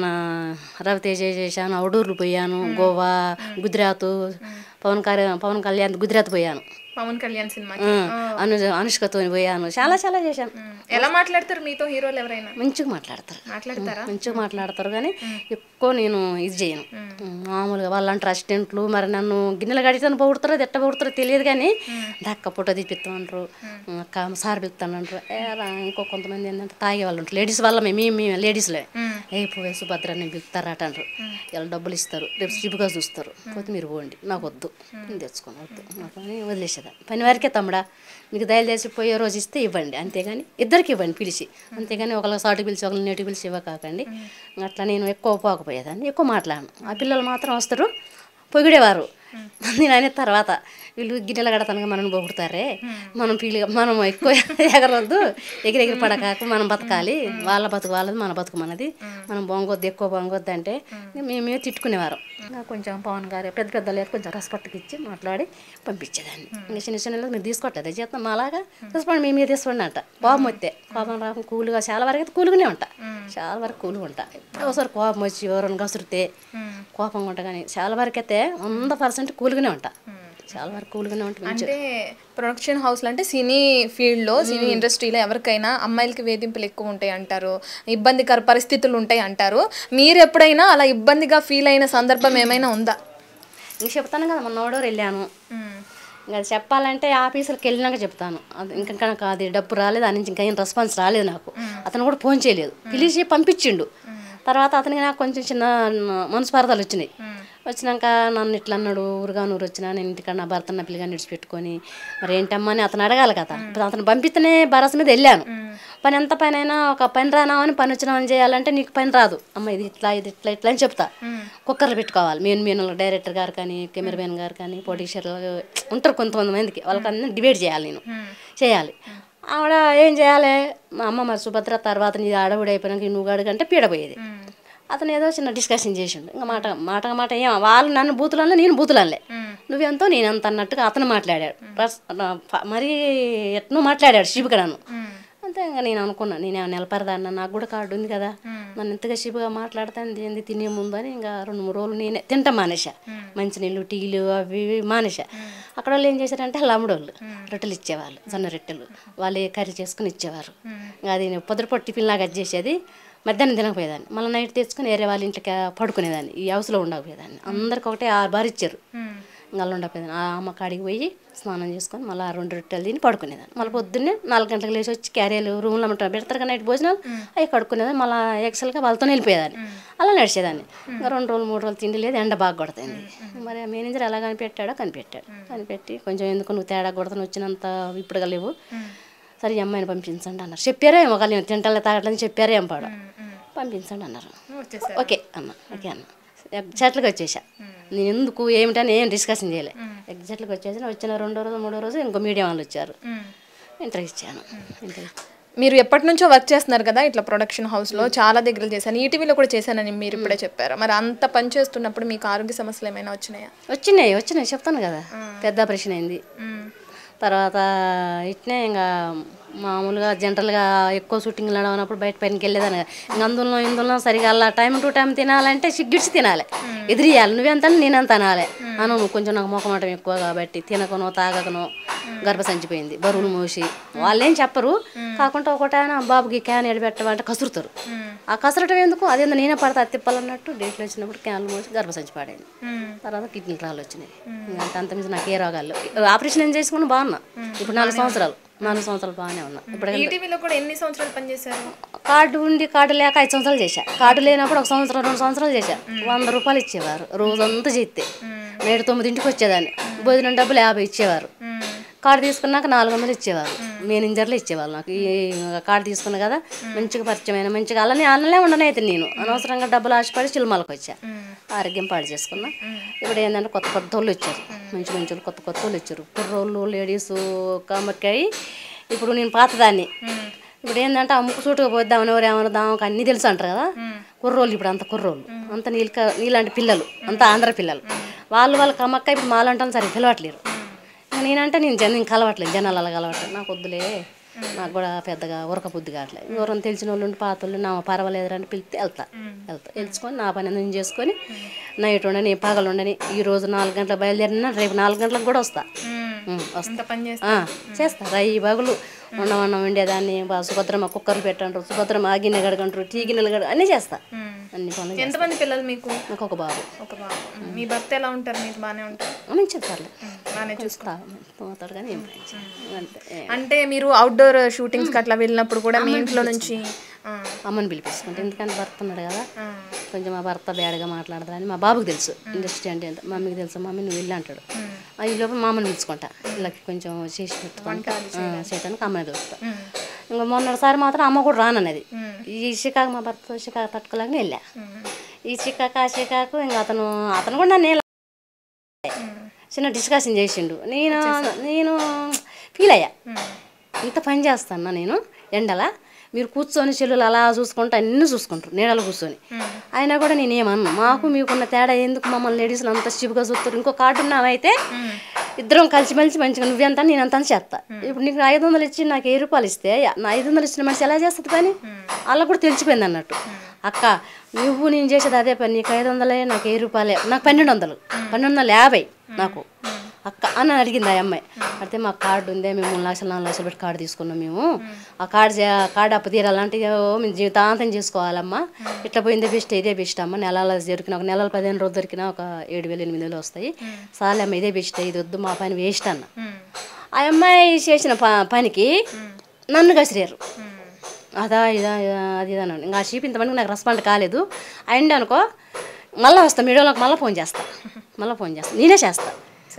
మన రవితేజ చేశాను, అవుడూర్లు పోయాను, గోవా, గుజరాత్, పవన్ కళ్యాణ్ గుజరాత్ పోయాను, పవన్ కళ్యాణ్ సినిమాకి అనుష్కతో పోయాను, చాలా చాలా చేశాను. ఎలా మాట్లాడతారు మీతో హీరోలు ఎవరైనా? మంచిగా మాట్లాడతారు కానీ ఎక్కువ నేను ఇది చేయను. మామూలుగా వాళ్ళంటే అసిస్టెంట్లు మరి నన్ను గిన్నెలు గడిచాను పొగుడుతారో ఎట్ట పొగుడుతారో తెలియదు కానీ దక్క పుట్ట తీపిస్తామంటారు, అక్క సార్ పిలుస్తానంటారు. ఇంకో కొంతమంది ఏంటంటే తాగే వాళ్ళు ఉంటారు, లేడీస్ వల్ల మేము లేడీస్లే పోయి సుభద్ర నేను పిలుస్తారట అంటారు. ఇలా డబ్బులు ఇస్తారు, రేపు చిపుగా చూస్తారు, పోతే మీరు పోండి, నాకు వద్దు, నేను తెచ్చుకోను, వద్దు నాకు అని వదిలేసేదాన్ని. పని వారికే తమ్ముడా మీకు దయచేసి పోయే రోజు ఇస్తే ఇవ్వండి, అంతేగాని ఇద్దరికి ఇవ్వండి పిలిచి, అంతేగాని ఒకళ్ళకి సాటుకు పిలిచి ఒకళ్ళని నేటికి పిలిచి ఇవ్వకాకండి. అట్లా నేను ఎక్కువ పోకపోయేదాన్ని, ఎక్కువ మాట్లాడను. ఆ పిల్లలు మాత్రం వస్తారు పొగిడేవారు. నేను అనే తర్వాత వీళ్ళు గిన్నెలు కడతానుగా మనం పొగుడతారే, మనం ఎక్కువ ఎగరవద్దు, ఎగిరెగిరి పడకాక మనం బతకాలి, వాళ్ళ బతుకు వాళ్ళది మన బతుకు మనది, మనం బొంగొద్దు ఎక్కువ బొంగొద్దు అంటే మేమే తిట్టుకునేవారు. కొంచెం పవన్ గారు పెద్ద పెద్దలు కొంచెం రెస్పెక్ట్కి ఇచ్చి మాట్లాడి పంపించేదాన్ని. ఇంకా చిన్న చిన్న మీరు తీసుకోవట్లేదు చేస్తాం అలాగా తీసుకోండి, మీ మీద తీసుకోండి అంట. కోపం వస్తే కోపం రాకుండా కూలుగా చాలా వరకు అయితే కూలుగానే ఉంటా, చాలా వరకు కూలుగా ఉంటా. ఒకసారి కోపం వచ్చి ఎవరైనా కసురితే కోపంగా ఉంటా, కానీ చాలా వరకు అయితే 100% కూలుగానే ఉంటా, చాలా వరకు కూలుగానే ఉంటుంది. అంటే ప్రొడక్షన్ హౌస్లో అంటే సినీ ఫీల్డ్లో, సినీ ఇండస్ట్రీలో ఎవరికైనా అమ్మాయిలకి వేధింపులు ఎక్కువ ఉంటాయి అంటారు, ఇబ్బందికర పరిస్థితులు ఉంటాయి అంటారు. మీరు ఎప్పుడైనా అలా ఇబ్బందిగా ఫీల్ అయిన సందర్భం ఏమైనా ఉందా? ఇంక చెప్తాను కదా, మొన్న ఓడోరు వెళ్ళాను, ఇంకా చెప్పాలంటే ఆఫీసులకు వెళ్ళినాక చెప్తాను. అది ఇంకా నాకు అది డబ్బు రాలేదు, దాని నుంచి ఇంకా ఏం రెస్పాన్స్ రాలేదు నాకు. అతను కూడా ఫోన్ చేయలేదు, పిలిచి పంపించిండు. తర్వాత అతనికి నాకు కొంచెం చిన్న మనస్పార్థాలు వచ్చినాయి. వచ్చినాక నన్ను ఇట్లా అన్నాడు, ఊరుగానూరు వచ్చినా నేను ఇంటికాడ నా భర్త నా పిల్లగాని విడిచిపెట్టుకొని మరి ఏంటమ్మా అని అతను అడగాలి కదా. ఇప్పుడు అతను పంపిస్తేనే భరోసా మీద వెళ్ళాను. పని ఎంత పని అయినా ఒక పని రానామని పని వచ్చినామని చేయాలంటే నీకు పని రాదు అమ్మ, ఇది ఇట్లా ఇది ఇట్లా ఇట్లా అని చెప్తా. కుక్కర్లు పెట్టుకోవాలి, మెయిన్ డైరెక్టర్ గారు కానీ కెమెరామెన్ గారు కానీ ప్రొడ్యూసర్లు ఉంటారు కొంతమందికి, వాళ్ళకి అన్నీ డిబేట్ చేయాలి, నేను చేయాలి. ఆవిడ ఏం చేయాలి, మా అమ్మ మరి సుభద్ర తర్వాత నీ ఆడవిడ అయిపోయినాక నువ్వు అడుగంటే పీడపోయేది. అతను ఏదో చిన్న డిస్కషన్ చేసిండు, ఇంకా మాట ఏం వాళ్ళు నన్ను బూతులన్నా నేను బూతులనలే, నువ్వెంతో నేనెంత అన్నట్టుగా అతను మాట్లాడాడు, మరీ ఎట్నో మాట్లాడాడు శిబుగా నన్ను. అంతే ఇంకా నేను అనుకున్నాను, నేను నిలపరదాన్న, నాకు కూడా కార్డు ఉంది కదా, నన్ను ఇంతగా శిబుగా మాట్లాడతాను ఏంది తినే ముందు అని ఇంకా 2-3 రోజులు నేనే తింటా మానేసా, మంచినీళ్ళు టీలు అవి ఇవి మానేసా. అక్కడ వాళ్ళు ఏం చేశారంటే లమ్మడోళ్ళు రొట్టెలు ఇచ్చేవాళ్ళు, జొన్న రొట్టెలు, వాళ్ళు కర్రీ చేసుకుని ఇచ్చేవారు. అది పొద్దుపొట్టు టిఫిన్ లాగా చేసేది, మధ్యాహ్నం తినకపోయేదాన్ని, మళ్ళీ నైట్ తెచ్చుకుని వేరే వాళ్ళ ఇంటికి పడుకునేదాన్ని, ఈ హౌస్లో ఉండకపోయేదాన్ని. అందరికి ఒకటే 6 బార్ ఇచ్చారు, ఇంకా ఉండకపోయేదాన్ని. ఆ అమ్మ కాడికి పోయి స్నానం చేసుకొని మళ్ళీ 2 రొట్టెలు తిని పడుకునేదాన్ని. మళ్ళీ పొద్దున్నే 4 గంటలకు లేచి వచ్చి క్యారియర్లు రూమ్లో పెడతారు కదా నైట్ భోజనాలు, అవి కడుక్కునేదాన్ని. మళ్ళీ ఎక్సెల్గా వాళ్ళతో వెళ్ళిపోయేదాన్ని, అలా నడిచేదాన్ని. ఇంకా 2 రోజులు 3 రోజులు తిండి లేదు, ఎండ బాగా కొడుతుంది. మరి మేనేజర్ ఎలా కనిపెట్టి కొంచెం ఎందుకు నువ్వు తేడా కొడతాను వచ్చినంత ఇప్పుడు లేవు, సరే ఈ అమ్మాయిని పంపించండి అన్నారు. చెప్పారే ఒకళ్ళు తింటలే తాగట్లని చెప్పారే ఎంపాడు, పంపించండి అన్నారు. ఓకే అన్న ఎగ్జాక్ట్గా వచ్చేసా. నేను ఎందుకు ఏమిటని ఏం డిస్కషన్ చేయలే, ఎగ్జాక్ట్గా వచ్చిన 2వ రోజు 3వ రోజు ఇంకో మీడియం వాళ్ళు వచ్చారు, ఇంటర్వ్యూ ఇచ్చాను. మీరు ఎప్పటి నుంచో వర్క్ చేస్తున్నారు కదా ఇట్లా ప్రొడక్షన్ హౌస్లో, చాలా దగ్గర చేశాను, ఈటీవీలో కూడా చేశానని మీరు ఇప్పుడే చెప్పారు. మరి అంత పని చేస్తున్నప్పుడు మీకు ఆరోగ్య సమస్యలు ఏమైనా వచ్చినాయా? వచ్చినాయి చెప్తాను కదా, పెద్ద ఆపరేషన్ అయింది. తర్వాత ఇట్నే ఇంకా మామూలుగా జనరల్గా ఎక్కువ షూటింగ్లు నడవనప్పుడు బయట పైనకి వెళ్ళేదాన్ని. ఇంక ఇందులో సరిగా అలా టైం టు టైం తినాలంటే సిగ్గిడ్చి తినాలి, ఎదిరియాలి, నువ్వెంత నేనంత అనాలి. నువ్వు కొంచెం నాకు మొఖమాటం ఎక్కువ కాబట్టి తినకనో తాగకనో గర్భసంచిపోయింది, బరువులు మోసి వాళ్ళేం చెప్పరు, కాకుండా ఒకటైనా బాబుకి క్యాన్ ఎడబెట్టమంటే కసురుతారు. ఆ కసరటం ఎందుకు, అదేందో నేనే పడతా తిప్పాలన్నట్టు డేట్లు వచ్చినప్పుడు క్యాన్లు మోసి గర్భసంచి పాడైంది. తర్వాత కిడ్నీ రాళ్ళు వచ్చినాయి. అంత మించి నాకు ఏ రోగాలు, ఆపరేషన్ ఏం చేసుకుని బాగున్నా, ఇప్పుడు 4 సంవత్సరాలు బాగానే ఉన్నా. ఇప్పుడు ఈటీవీలో కూడా ఎన్ని సంవత్సరాలు పనిచేశారు? కార్డు ఉండి కార్డు లేక 5 సంవత్సరాలు చేశా, కార్డు లేనప్పుడు 1 సంవత్సరం 2 సంవత్సరాలు చేశా. 100 రూపాయలు ఇచ్చేవారు రోజంతా చేస్తే, నేడు 9ంటికి వచ్చేదాన్ని, భోజనం డబ్బులు 50 ఇచ్చేవారు. కార్డు తీసుకున్నాక 400 ఇచ్చేవారు, మేనేజర్లు ఇచ్చేవాళ్ళు నాకు. ఈ కార్డు తీసుకున్నా కదా మంచిగా పరిచయమైన మంచిగా అలానే ఉండనైతే నేను అనవసరంగా డబ్బులు ఆశపడి చిల్మలకు వచ్చా, ఆరోగ్యం పాడు చేసుకున్నా. ఇప్పుడు ఏంటంటే కొత్త వాళ్ళు వచ్చారు, మంచి వాళ్ళు కొత్త వాళ్ళు వచ్చారు, కుర్రోళ్ళు లేడీసు కామర్కాయి. ఇప్పుడు నేను పాతదాన్ని, ఇప్పుడు ఏంటంటే అమ్ముకు సూటుగా పోద్దామని ఎవరేమన్నా అన్నీ తెలుసు అంటారు కదా. కుర్రోళ్ళు ఇప్పుడు అంత కుర్రోళ్ళు అంత నీలాంటి పిల్లలు అంత ఆంధ్ర పిల్లలు, వాళ్ళు కమ్మక్క ఇప్పుడు మాలంటాను సరే పిలవట్లేరు. నేనంటే నేను కలవట్లేదు, జనాలు అలా కలవట్లేదు, నాకు వద్దులే నాకు కూడా పెద్దగా ఉరకబుద్ధి కావట్లేదు. ఎవరైనా తెలిసిన వాళ్ళు ఉండి పాత వాళ్ళు నా పర్వాలేదు అని పిలిస్తే వెళ్తా తెలుసుకొని నా పని నేను చేసుకొని నైట్ ఉండని పగలు ఉండని ఈ రోజు 4 గంటలకు బయలుదేరినా రేపు 4 గంటలకు కూడా వస్తా. చేస్తా రై బగులు ఉండమన్నం వండేదాన్ని సుభద్రమ్మ కుక్కర్లు పెట్టంటారు, సుభద్రమ్మ ఆ గిన్నె గడగంటారు, టీ గిన్నెలు గడ అన్నీ చేస్తా. అన్ని పనులు. ఎంతమంది పిల్లలు మీకు? నాకు ఒక బాబు. మీ భర్త ఎలా ఉంటారు? మీకు బాగానే ఉంటారు? మంచిది పర్లేదు, బాగానే చూస్తా. పోతాడు కానీ ఏం అంతే. అంటే మీరు అవుట్డోర్ షూటింగ్స్కి అట్లా వెళ్ళినప్పుడు కూడా మీ ఇంట్లో నుంచి అమ్మని పిలిపించుకుంటే, ఎందుకంటే భర్త ఉన్నాడు కదా, కొంచెం మా భర్త బ్యాడ్గా మాట్లాడతారని మా బాబుకి తెలుసు ఇండస్ట్రీ అంటే ఎంత. మమ్మీకి తెలుసు, మమ్మీ నువ్వు వెళ్ళి అంటాడు. ఈ లోపల మా అమ్మని పిలుచుకుంటా, వీళ్ళకి కొంచెం చేసి పెట్టుకుంటా చేయడానికి అమ్మని పిలుస్తా. ఇంకా మొన్నటిసారి మాత్రం అమ్మ కూడా రానన్నది. ఈ చికాకు మా భర్త చికాకు తట్టుకోలేక వెళ్ళా. ఈ చికాకు ఆ చికాకు ఇంకా అతను కూడా నన్ను చిన్న డిస్కషన్ చేసిండు. నేను ఫీల్ అయ్యా, ఇంత పని చేస్తాను నేను ఎండలా, మీరు కూర్చొని చెల్లులు అలా చూసుకుంటూ అన్నీ చూసుకుంటారు నీడలు కూర్చొని. అయినా కూడా నేనేమన్నా మాకు మీకున్న తేడా ఎందుకు, మమ్మల్ని లేడీస్లు అంత చిపుగా చూస్తారు. ఇంకో కార్డు ఉన్నావైతే ఇద్దరం కలిసిమెలిసి మంచిగా నువ్వెంత నేనంత చేస్తా. ఇప్పుడు నీకు 500 ఇచ్చి నాకు 1000 రూపాయలు ఇస్తే నా 500 ఇచ్చిన మనిషి ఎలా చేస్తుంది పని? వాళ్ళకు కూడా తెలిసిపోయింది అన్నట్టు. అక్క నువ్వు నేను చేసేది అదే పని, నీకు 500 నాకు 1000 రూపాయలే, నాకు 1200 1250 నాకు అక్క అని అడిగింది ఆ అమ్మాయి. అయితే మాకు కార్డు ఉందే, మేము 3 లక్షలు 4 లక్షలు పెట్టి కార్డు తీసుకున్నాం, మేము ఆ కార్డు అప్పు తీరాలంటే మేము జీవితాంతం చేసుకోవాలమ్మా, ఇట్లా పోయిందే బెస్ట్ ఇదే బెస్ట్ అమ్మ, నెలలు దొరికిన ఒక నెలలు 15 రోజులు దొరికినా ఒక 7,000 8,000 వస్తాయి, సాలే అమ్మ ఇదే బెస్ట్, ఇది వద్దు మా పని వేస్ట్ అన్న. ఆ అమ్మాయి చేసిన పనికి నన్ను కసిరారు, అదా ఇదా అది ఇదా అన్నాను. ఇంకా ఆ షీప్ ఇంతమందికి నాకు రెస్పాండ్ కాలేదు. అండ్ అనుకో మళ్ళీ వస్తాను మీడియోలోకి, మళ్ళీ ఫోన్ చేస్తా నేనే చేస్తా.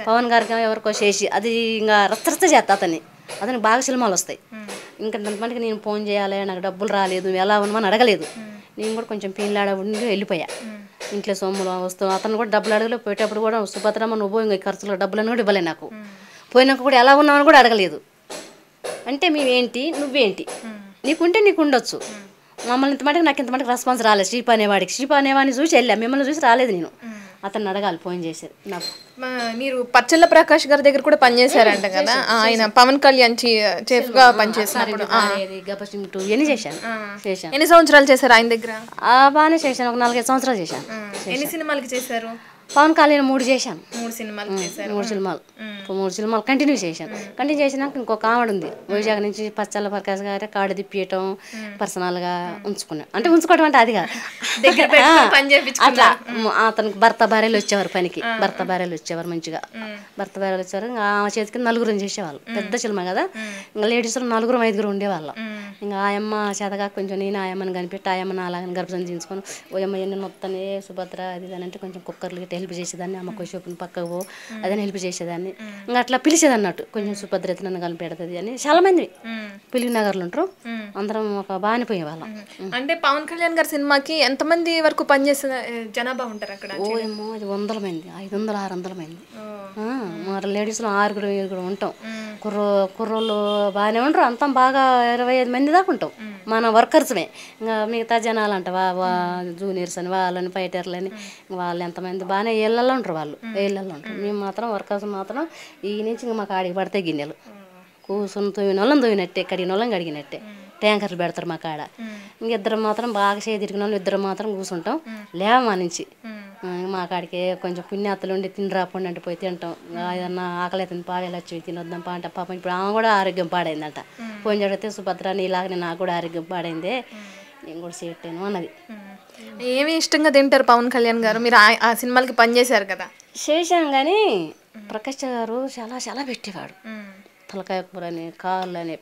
పవన్ గారికి ఎవరికో చేసి అది ఇంకా రచ్చ చేస్తా అతనికి బాగా సినిమాలు వస్తాయి. ఇంకా దానిపనికి నేను ఫోన్ చేయాలి, నాకు డబ్బులు రాలేదు, ఎలా ఉన్నామని అడగలేదు. నేను కూడా కొంచెం పీన్లాడ ఉండి వెళ్ళిపోయా. ఇంట్లో సొమ్ములు వస్తాం, అతను కూడా డబ్బులు అడగలేదు. పోయేటప్పుడు కూడా సుభద్రమ్మ నువ్వు ఇంకా ఖర్చులో డబ్బులను కూడా ఇవ్వలే నాకు. పోయినాక కూడా ఎలా ఉన్నామని కూడా అడగలేదు. అంటే మేమేంటి నువ్వేంటి, నీకుంటే నీకు ఉండొచ్చు, మమ్మల్ని ఇంత మటుకు నాకు ఇంత మటుకు రెస్పాన్స్ రాలేదు. శ్రీప అనేవాడిని చూసి వెళ్ళా, మిమ్మల్ని చూసి రాలేదు. నేను అతన్ని అడగాలి ఫోన్ చేసేది. నాకు మీరు పచ్చళ్ళ ప్రకాష్ గారి దగ్గర కూడా పనిచేశారంట కదా, ఆయన పవన్ కళ్యాణ్ చీఫ్ గా పనిచేసినప్పుడు ఎన్ని చేశాను. ఎన్ని సంవత్సరాలు చేశారు ఆయన దగ్గర? బాగానే చేశాను, ఒక 4-5 సంవత్సరాలు చేశాను. ఎన్ని సినిమాలకి చేశారు? పవన్ కళ్యాణ్ 3 చేశాను. 3 సినిమాలు చేశారు. 3 సినిమాలు కంటిన్యూ చేసినాక ఇంకొక ఆవిడ ఉంది వైజాగ్ నుంచి, పచ్చళ్ళ ప్రకాష్ గారి కార్డు తిప్పియటం పర్సనల్గా ఉంచుకున్నాను. అంటే ఉంచుకోవడం అంటే అది కాదు, అట్లా అతనికి భర్త భార్యలు వచ్చేవారు పనికి, భర్త భార్యలు వచ్చేవారు మంచిగా, భర్త భార్యలు వచ్చేవారు. ఇంకా ఆ చేతికి 4 చేసేవాళ్ళు, పెద్ద సినిమా కదా, ఇంకా లేడీస్లో 4-5 ఉండేవాళ్ళం. ఇంకా ఆయమ్మ చేతగా కొంచెం నేను ఆయమ్మని కనిపెట్టి ఆయమ్మని అలాగని గర్భం తీసుకొని ఓయమ్మ ఎన్ని మొత్తనే సుభద్ర అది అంటే కొంచెం కుక్కర్లు గిట్ట హెల్ప్ చేసేదాన్ని, అమ్మ కొంచెం పక్కకు పో అదని హెల్ప్ చేసేదాన్ని. ఇంకా అట్లా పిలిచేది అన్నట్టు, కొంచెం సుభద్ర నన్ను కలిపెడుతుంది అని. చాలా మంది పిలిగి నగర్లు ఉంటారు, అందరం ఒక బాగానే పోయేవాళ్ళం. అంటే పవన్ కళ్యాణ్ గారి సినిమాకి ఎంతమంది వరకు పనిచేసిన జనాభా ఉంటారు అక్కడ? ఏమో అది 100 మంది, 500-600 మంది. మరి లేడీస్లో 6-7 ఉంటాం. కుర్రోళ్ళు బాగానే ఉంటారు, అంతా బాగా 25 మంది దాకా ఉంటాం మన వర్కర్స్మే. ఇంకా మిగతా జనాలు అంట జూనియర్స్ అని వాళ్ళని ఫైటర్లని వాళ్ళు ఎంతమంది బాగానే ఏళ్ళల్లో ఉంటారు, వాళ్ళు ఏళ్ళల్లో ఉంటారు. మేము మాత్రం వర్కర్స్ మాత్రం ఈ నుంచి ఇంకా మాకు ఆడికి పడితే గిన్నెలు కూర్చొని తోయిన వాళ్ళని తోయినట్టే, కడిగిన వాళ్ళని కడిగినట్టే, ట్యాంకర్లు పెడతారు మా కాడ. ఇంకిద్దరం మాత్రం బాగా తిరిగిన వాళ్ళు ఇద్దరు మాత్రం కూర్చుంటాం లేవా నుంచి. మా కాడికి కొంచెం పుణ్యాతలు ఉండి తిని రాకుండా అంటే పోయి తింటాం. ఏదన్నా ఆకలి అవుతుంది పావేలు వచ్చి తినొద్దాం పా అంటే పాపం ఇప్పుడు ఆమె కూడా ఆరోగ్యం పాడైందంట. పోయిన చదివితే సుభద్ర నీలాగనే నాకు కూడా ఆరోగ్యం పాడైందే, నేను కూడా చేయట్లేను అన్నది. ఏమి ఇష్టంగా తింటారు పవన్ కళ్యాణ్ గారు? మీరు ఆ సినిమాలకి పనిచేశారు కదా. చేశాం కానీ ప్రకాష్ గారు చాలా చాలా పెట్టేవాడు, తలకాయ కూర అని, కాళ్ళు అని,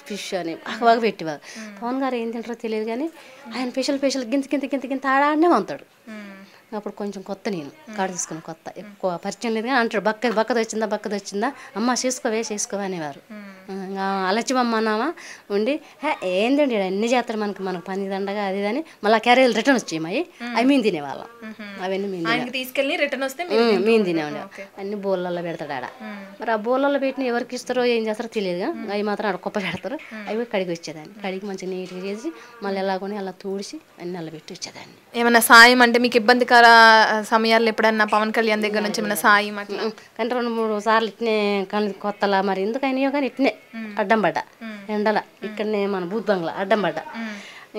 ఫిష్ అని బాగా పెట్టేవారు. పవన్ గారు ఏం తింటారో తెలియదు కానీ ఆయన స్పెషల్ గింత ఆడాడనే వంతాడు. అప్పుడు కొంచెం కొత్త, నేను కాడ తీసుకుని కొత్త, ఎక్కువ పరిచయం లేదు కానీ అంటాడు బక్కది వచ్చిందా అమ్మ చేసుకోవా అనేవారు. అలచ్చిమమ్మ అన్నామా ఉండి ఏందండి అన్ని చేస్తారు మనకు పని దండగా అది అని. మళ్ళీ క్యారేజీలు రిటర్న్ వచ్చేయి అవి మేము తినేవాళ్ళం. అవన్నీ మేము తీసుకెళ్ళి రిటర్న్ వస్తే మేము తినేవాళ్ళం. అన్ని బోళ్ళల్లో పెడతాడు ఆడ. మరి ఆ బోళ్ళల్లో పెట్టిన ఎవరికి ఇస్తారో ఏం చేస్తారో తెలియదుగా, అవి మాత్రం ఆడ కుప్ప పెడతారు. అవి కడిగి వచ్చేదాన్ని, కడిగి మంచిగా నీట్గా చేసి మళ్ళీ ఎలాగొని అలా తూడిసి అన్ని అలా పెట్టి వచ్చేదాన్ని. ఏమన్నా సాయం అంటే మీకు ఇబ్బందికర సమయాల్లో ఎప్పుడన్నా పవన్ కళ్యాణ్ దగ్గర నుంచి ఏమైనా సాయం అట్లా? కానీ 2-3 సార్లు ఇట్నే కొత్తలా మరి ఎందుకైనాయో కానీ ఇట్నే అడ్డం పడ్డా. ఎండల ఇక్కడనే మన బూత్ బంగ్లా అడ్డం పడ్డ.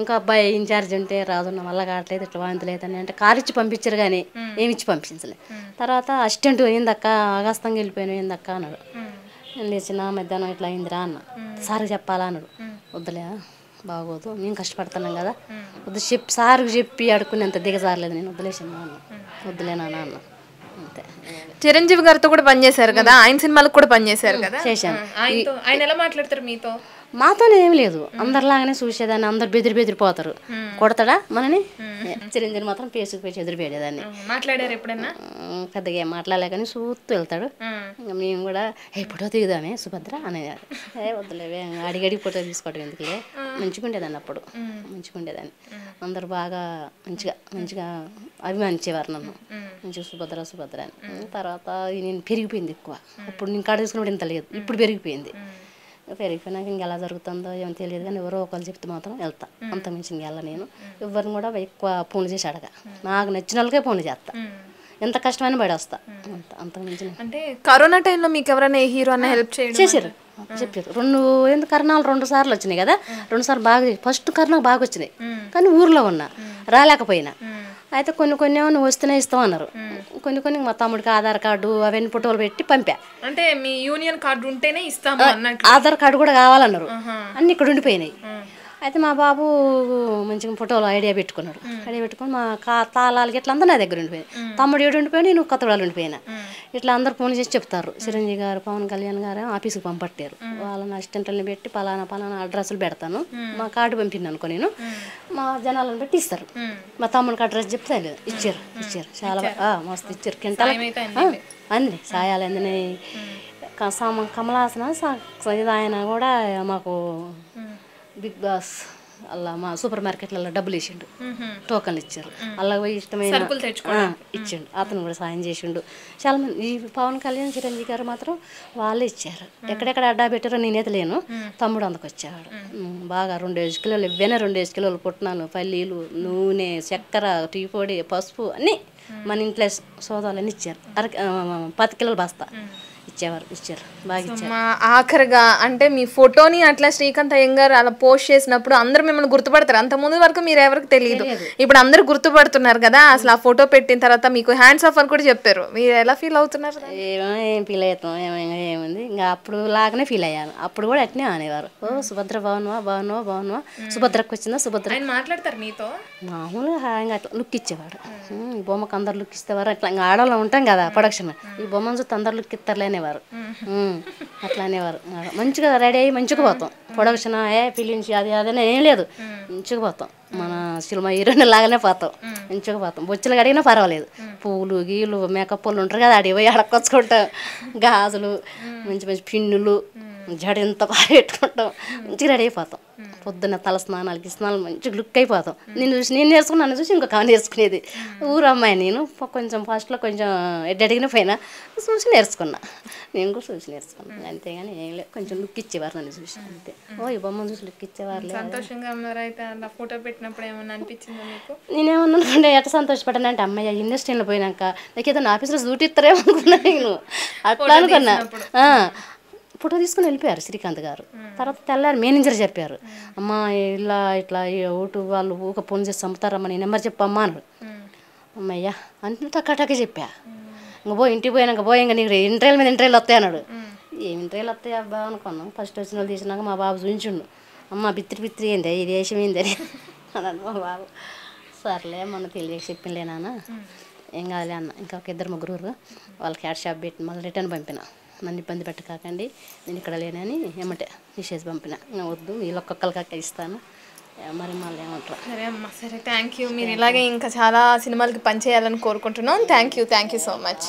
ఇంకా అబ్బాయి ఇన్ఛార్జ్ ఉంటే రాదు నా వల్ల కావట్లేదు ఇట్లా వాంతులు అవుతాయి అంటే కారు ఇచ్చి పంపించారు కానీ ఏమి ఇచ్చి పంపించలే. తర్వాత అసిస్టెంట్ ఏందక్క ఆగస్తంగా వెళ్ళిపోయాను ఏందక్క అన్నాడు. నేను లేచిన మధ్యాహ్నం ఇట్లా అయిందిరా అన్న. సార్కి చెప్పాలా అన్నాడు. వద్దులే బాగోదు మేము కష్టపడుతున్నాం కదా వద్దు సార్కి చెప్పి అడుక్కునేంత దిగజారలేదు నేను వద్దులేసాను అన్న. వద్దులేనా అన్న అంతే. చిరంజీవి గారితో కూడా పనిచేశారు కదా, ఆయన సినిమాలకు కూడా పనిచేశారు కదా. చేశాను. ఆయన ఎలా మాట్లాడతారు మీతో? మాతోనే ఏం లేదు అందరిలాగానే చూసేదాన్ని. అందరు బెదిరిపోతారు. కొడతాడా మనని? చిరంజీవి మాత్రం పేసుకు పేసి ఎదురుపెట్టేదాన్ని. మాట్లాడారు ఎప్పుడన్నా? పెద్దగా ఏం మాట్లాడలే కానీ చూస్తూ వెళ్తాడు. ఇంకా మేము కూడా ఫోటో దిగుదామే సుభద్ర అనేదాన్ని. వద్దులేవే అడిగడిగి ఫోటో తీసుకోవడం ఎందుకులే. మంచిగా ఉండేదాన్ని అప్పుడు మంచిగా ఉండేదాన్ని. అందరు బాగా మంచిగా అభిమానించేవారు నన్ను మంచిగా సుభద్ర అని. తర్వాత నేను పెరిగిపోయింది ఎక్కువ. అప్పుడు నేను కాడ తీసుకున్నప్పుడు ఇంత లేదు, ఇప్పుడు పెరిగిపోయింది. పెరిగిపోయినాక ఇంక ఎలా జరుగుతుందో ఏమో తెలియదు కానీ ఎవరో ఒకరు చెప్తే మాత్రం వెళ్తా. అంత మించి ఇంకెళ్ళ నేను ఎవరిని కూడా ఎక్కువ ఫోన్లు చేసి అడగా. నాకు నచ్చిన వాళ్ళకే ఫోన్లు చేస్తా. ఎంత కష్టమైన పడి వస్తా. అంత మించి. అంటే కరోనా టైంలో మీకు ఎవరైనా హీరో అన్న హెల్ప్ చేశారు చెప్పారు. కరోనాలు 2 సార్లు వచ్చినాయి కదా. 2 సార్లు బాగా ఫస్ట్ కరోనా బాగా వచ్చినాయి కానీ ఊర్లో ఉన్నా రాలేకపోయినా. అయితే కొన్ని ఏమో నువ్వు వస్తేనే ఇస్తామన్నారు. కొన్ని మా తమ్ముడికి ఆధార్ కార్డు అవన్నీ ఫోటోలు పెట్టి పంపా. అంటే మీ యూనియన్ కార్డు ఉంటేనే ఇస్తాము అన్నట్టు. ఆధార్ కార్డు కూడా కావాలన్నారు. అన్ని ఇక్కడ ఉండిపోయినాయి. అయితే మా బాబు మంచిగా ఫోటోలు ఐడియా పెట్టుకున్నాడు. ఐడియా పెట్టుకుని మా తాళాలకి ఇట్లా అందరూ నా దగ్గర ఉండిపోయింది. తమ్ముడు ఏడు ఉండిపోయినా నేను కొత్తగూడలో ఉండిపోయినా. ఇట్లా అందరు ఫోన్ చేసి చెప్తారు. చిరంజీవి గారు పవన్ కళ్యాణ్ గారు ఆఫీస్కి పంపట్టారు. వాళ్ళని అసిస్టెంట్లని పెట్టి పలానా అడ్రస్లు పెడతాను మా కార్డు పంపిణీ అనుకో నేను మా జనాలను పెట్టి ఇస్తారు. మా తమ్ముడికి అడ్రస్ చెప్తే ఇచ్చారు చాలా మస్తు ఇచ్చారు. కింటాల అంది సాయాలు అందిని. కమలాసన ఆయన కూడా మాకు బిగ్ బాస్ అలా మా సూపర్ మార్కెట్లలో డబ్బులు ఇచ్చిండు. టోకన్లు ఇచ్చారు. అలా పోయి ఇష్టమైన ఇచ్చిండు. అతను కూడా సాయం చేసిండు. చాలా మంది ఈ పవన్ కళ్యాణ్ చిరంజీవి గారు మాత్రం వాళ్ళే ఇచ్చారు. ఎక్కడెక్కడ అడ్డా పెట్టారో నేనైతే లేను. తమ్ముడు అందుకొచ్చాడు. బాగా 2 కిలోలు ఇవ్వనే 2 కిలోలు పుట్నాలు పల్లీలు నూనె చక్కెర టీ పొడి పసుపు అన్నీ మన ఇంట్లో సోదాలన్నీ ఇచ్చారు. 10 కిలోలు బస్తా ఇచ్చారు బాగా ఇచ్చారు. ఆఖరిగా అంటే మీ ఫోటోని అట్లా శ్రీకాంత్ అయ్యంగారు అలా పోస్ట్ చేసినప్పుడు అందరూ మిమ్మల్ని గుర్తుపడతారు. అంత ముందు వరకు మీరు ఎవరికి తెలియదు, ఇప్పుడు అందరూ గుర్తుపడుతున్నారు కదా. అసలు ఆ ఫోటో పెట్టిన తర్వాత మీకు హ్యాండ్స్ ఆఫ్ అని కూడా చెప్పారు. మీరు ఎలా ఫీల్ అవుతున్నారు? ఏం ఫీల్ అవుతాం ఏముంది ఇంకా అప్పుడు లాగానే ఫీల్ అయ్యాను. అప్పుడు కూడా అట్నే అనేవారు. సుభద్ర బాగున్నావా సుభద్రకు వచ్చిందా సుభద్ర మాట్లాడతారు మీతో మామూలుగా ఇంకా అట్లా లుక్ ఇచ్చేవాడు. ఈ బొమ్మకు అందరు లుక్ ఇస్తేవారు. అట్లా ఇంకా ఆడవాళ్ళు ఉంటాం కదా ప్రొడక్షన్ ఈ బొమ్మను చూస్తే అందరు లుక్ ఇస్తారులేనేవారు. అట్లా అనేవారు. మంచిగా రెడీ అయ్యి మంచిగా పోతాం. ప్రొడక్షన్ ఫిలిమ్స్ అదనే ఏం లేదు మంచిగా పోతాం. మన సినిమా హీరోయిన్ లాగానే పోతాం. మంచిగా పోతాం. బొచ్చులు అడిగినా పర్వాలేదు. పువ్వులు గీలు మేకప్ వాళ్ళు ఉంటారు కదా అడిగి పోయి అడక్కొచ్చుకుంటాం. గాజులు మంచి పిన్నులు జడ ఎంత బాగా పెట్టుకుంటాం. మంచిగా రెడీ అయిపోతాం. పొద్దున్న తల స్నానాలకి మంచిగా లుక్ అయిపోతాం. నేను నేర్చుకున్నాను చూసి ఇంకొక నేర్చుకునేది. ఊరు అమ్మాయి నేను కొంచెం ఫస్ట్లో కొంచెం అడిగిన పోయినా చూసి నేర్చుకున్నా. నేను కూడా చూసి నేర్చుకున్నాను అంతేగాని ఏం లేదు. కొంచెం లుక్ ఇచ్చేవారు నన్ను చూసి అంతే. ఈ బొమ్మను చూసి లుక్ ఇచ్చేవారు. సంతోషంగా ఉన్నారైతే అలా ఫోటో పెట్టినప్పుడు ఏమన్నా అనిపించిందా మీకు? నేనేమన్నా అనుకుంటే ఎట్లా సంతోషపడ్డాను అంటే అమ్మాయి ఇండస్ట్రీలో పోయినాక నాకు ఏదో నా ఆఫీస్లో డ్యూటీ ఇస్తారేమో అనుకున్నా నేను. అట్లా అనుకున్నా. ఫోటో తీసుకుని వెళ్ళిపోయారు శ్రీకాంత్ గారు. తర్వాత తెల్లారు మేనేజర్ చెప్పారు. అమ్మా ఇట్లా ఓటు వాళ్ళు ఊక ఫోన్ చేసి చంపుతారమ్మా నీ నెంబర్ చెప్పమ్మా అన్నాడు. అమ్మయ్యా అంటే టక్కా చెప్పా. ఇంక ఇంటికి పోయినాక ఇంకా నీకు ఇంటర్వ్యూల మీద ఇంటర్వ్యూలు వస్తాయి అన్నాడు. ఏం ఇంటర్వ్యూలు వస్తాయి అబ్బా అనుకున్నాం. ఫస్ట్ వచ్చిన వాళ్ళు తీసినాక మా బాబు చూపించిండు. అమ్మ బిత్తిరి ఏంది ఈ దేశం ఏంది అని అన్నాడు మా బాబు. సర్లే మొన్న తెలియక చెప్పిందిలే నాన్న ఏం కాదులే అన్న. ఇంకా ఒక 2-3 వాళ్ళకి క్యాట్ షాప్ పెట్టి మళ్ళీ రిటర్న్ పంపిన. నన్ను ఇబ్బంది పెట్టకాకండి నేను ఇక్కడ లేనని ఏమంటే తీసేసి పంపిన. వద్దు వీళ్ళు ఒక్కొక్కరికి ఇస్తాను మరి మళ్ళీ ఏమంటారు. సరే అమ్మా సరే థ్యాంక్ యూ. మీరు ఇలాగే ఇంకా చాలా సినిమాలకి పనిచేయాలని కోరుకుంటున్నాం. Thank you so much.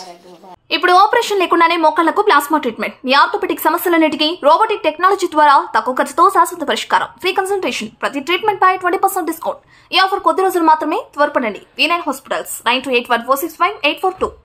ఇప్పుడు ఆపరేషన్ లేకుండానే మోకాళ్లకు ప్లాస్మా ట్రీట్మెంట్. మీ ఆర్థోపెటిక్ సమస్యలన్నిటికీ రోబోటిక్ టెక్నాలజీ ద్వారా తక్కువ ఖర్చుతో శాశ్వత పరిష్కారం. Free consultation. ప్రతి ట్రీట్మెంట్ పై 20% డిస్కౌంట్. ఈ ఆఫర్ కొద్ది రోజులు మాత్రమే. త్వరపడండి. V9 hospitals 9281465842.